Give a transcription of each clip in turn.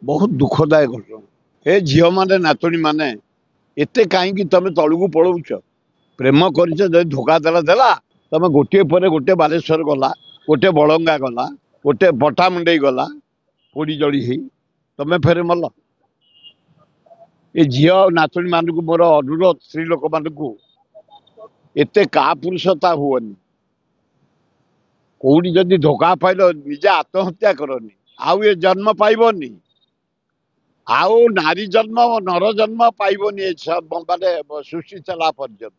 बहुत दुखदायक घटना ए झील मैंने नातुणी मैंने एते कहीं तुम तलू पलाऊच प्रेम कर धोखा देला देला तुम गोटे पर गोटे बालेश्वर गला गोटे बड़ंगा गला गोटे पटामुंडई गला पोड़ी जड़ी ही तुम फेर मल ए झील नातुणी मान को मोर अनुरोध स्त्री लोक मान एते का पुरुषता हुअनि कौटी जदि धोखा पाइल निजे आत्महत्या करनी आउ ये जन्म पाइबनी आउ नारी जन्म नर जन्म पाइबनी माने सृष्टि चला पर्यंत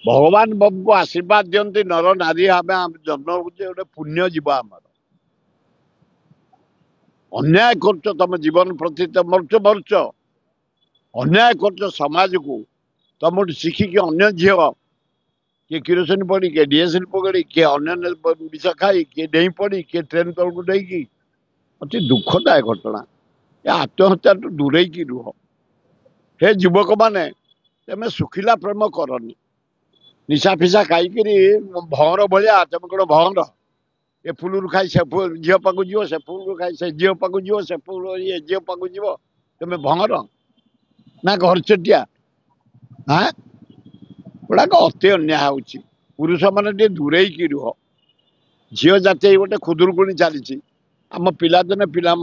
भगवान बाबू को आशीर्वाद दियंती नर नारी आम जन्म होचे गोटे पुण्य जीव आमर अन्याय कर तुम जीवन प्रति मरुच मरुच अन्याय कर समाज को तुम शिखिकी अन्य झील किए किरोसिन पड़ी किए डीएसएल पकड़ी किए अन्य विष खाई किए डेई पड़ी किए ट्रेन तल को डेकी अति दुखदायक घटना ये आत्महत्या तो दूरे की रुह हे युवक माने तमें सुखिला प्रेम करनी निशा फिशा खाई भंवर भाया तुम कौन भंवर ए फुलू खाई से झील पाक जीव से फुल खाई से झील पाक जीव से फुल ये झील पाक जीव तुम भंवर ना घर चटिया हाँ गुड़ाक अति अन्याय होची पुरुष मैंने दूरे की रुह झील जाती गोटे खुदुरकुणी चली आम पिलादिने पिला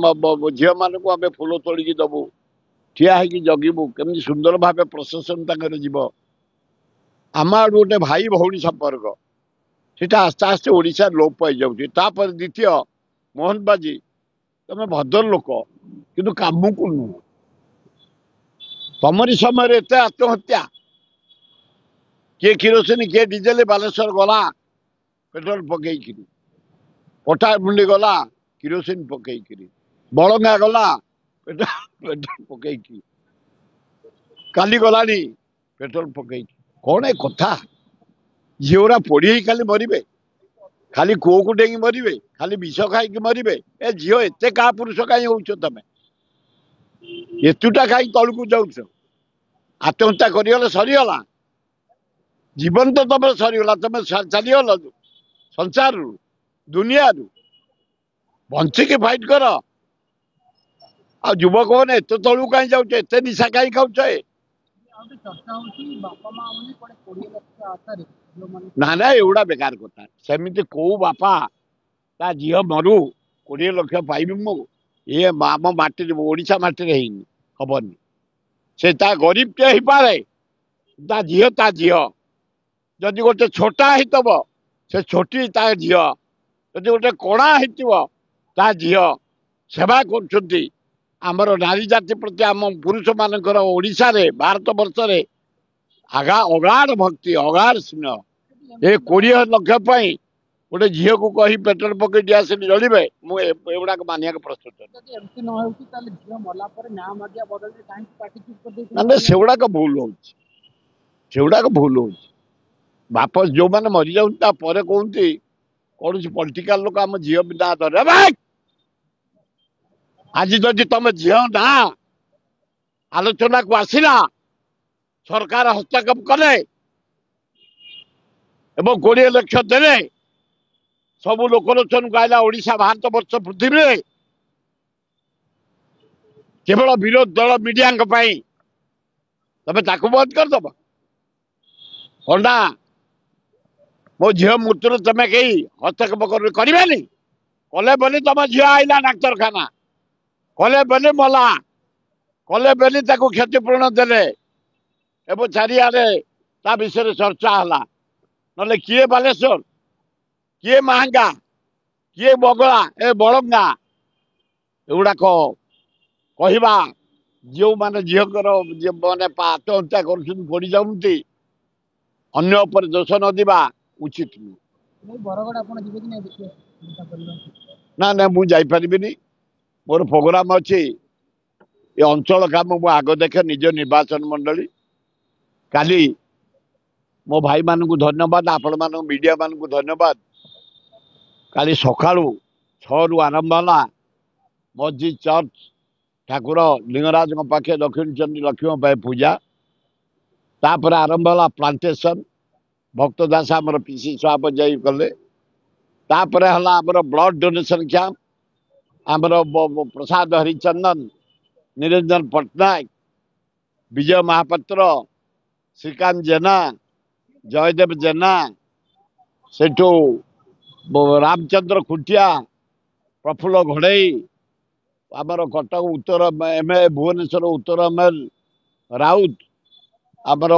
झील मान को आम फुल तोलिकी दबू ठिया है जगिबू केमती सुंदर भाव प्रशासन तक जीव आम आड़ गोटे भाई भौणी संपर्क सीटा आस्ते आस्ते ओडिशा लोप पाई जापर द्वितीय मोहन बाजी तुम भद्र लोक किंतु काम को नुह तमरी समय एत आत्महत्या किए किरोसिन किए डीजेल बालेश्वर गला पेट्रोल पकईकि पटा मुंडी गला किरोसिन पकईकि बड़ंगा गला पेट्रोल पकईकि काली गला पेट्रोल पकईकि कौन है कथा झीरा पोड़ी खाली मरबे खाली कूओ को डेंगी मरबे खाली विष खाई मरबे ए झील एत क्या पुरुष कहीं हो तुम एतुटा कहीं तलू जाऊ आत्महत्या कर सरीगला जीवन तो तुम सरीगला तुम चलीगल संसार दुनिया बंचिकी फाइट कर आ युवक मैंने एत तलू कहीं जाऊ एत निशा कहीं खाऊच ना ना एवढा बेकार कथा सेमती कौ बापा ता झील मरु 20 लाख पाइबी मु ये आम माटी ओडिशा माटी हबनी से गरीब टे पारे ता झील जदि गोटे छोटा होतब से छोटी ता झील जदि गोटे कणा होता झील सेवा कर आमर नारी जाति प्रति आम पुरुष मानकर ओडिशा रे भारत वर्ष रे अगाध भक्ति अगाध स्नेह ये 20 लाख गोटे झील को कही पेट्रोल पकई डीएसएल जड़े मुझा मानिया प्रस्तुत ना से गुड़ाक भूल हो बापस जो मैंने मरी जाऊँ कहती कौन पॉलिटिकल लोक आम झील ना धरे आज जदि तुम झील ना आलोचना को आसला सरकार हस्तक्षेप कले 20 लाख देने सबू लोकलोचन को आईला ओडिशा भारत वर्ष पृथ्वी में केवल विरोध दल मीडिया तमें बंद करदब अंडा मो झील मृत्यु तुम्हें कहीं हस्तक्षेप करें कले बोली तुम झील आईला डाक्तरखाना कले बोली मला कले बोली क्षतिपूरण देले एवं चारिआडे ता विषय चर्चा है ना किए बालेश्वर किए महंगा किए बगला ए बड़ंगा एगुड़ाक कहवा जो मैंने झीकर मैंने आत्महत्या कर जाऊँगी अन्य उपर दोष न दिवा उचित ना ना मुझे मोर प्रोग्राम अच्छी ये अंचल काम मु आग देखे निज निर्वाचन मंडली काली मो भाई मान को धन्यवाद आपण मान मीडिया मान को धन्यवाद काली सका 6 रु आरंभ है मस्जिद चर्च ठाकुर लिंगराज पाखे दक्षिण चंडी लक्ष्मी पूजा तापर आरंभ है प्लांटेशन भक्त दास आमर पीसी सभापति जाई कले तापर है आमर ब्लड डोनेशन कैंप आमर प्रसाद हरिचंदन निरंजन पट्टनायक विजय महापात्र श्रीकांत जेना जयदेव जेना सेठू रामचंद्र खुंटिया प्रफुल्ल घोड़ई आमर कटक उत्तर एमएलए भुवनेश्वर उत्तर एमएल राउत आमर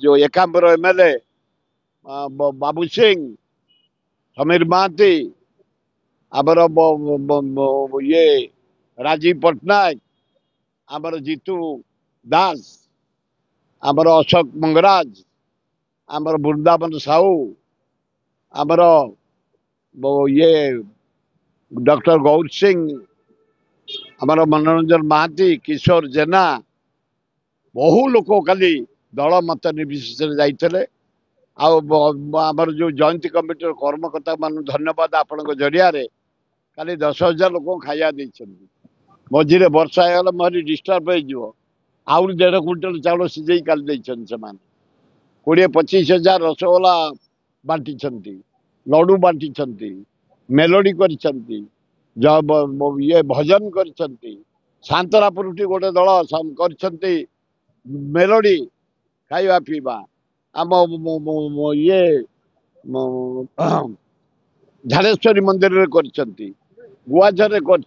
जो एकांबर एमएलए बाबू सिंह समीर महाती आमर ये राजीव पट्टनायक आमर जीतू दास आमर अशोक मंगराज आमर वृंदावन साहू आमर ये डॉक्टर गौर सिंह आमर मनोरंजन महाती किशोर जेना बहु लोक काली दल मत निर्विशेष जाइए आमर जो जयंती कमिटर कर्मकर्ता मान धन्यवाद आपण जरिया काली 10,000 लोक खाया मझे वर्षा होगा मरी डिस्टर्ब हो आउरी 1.5 क्विंटल चाउल सीझे काली 20-25,000 रसगोला बांटी लड्डू बांटी मेलोडी कर ये भजन कर शांतरापुर गोटे दल कर मेलोडी खाଇବା ପିଇବା आम ये झाड़ेश्वरी मंदिर रे गुआझर कर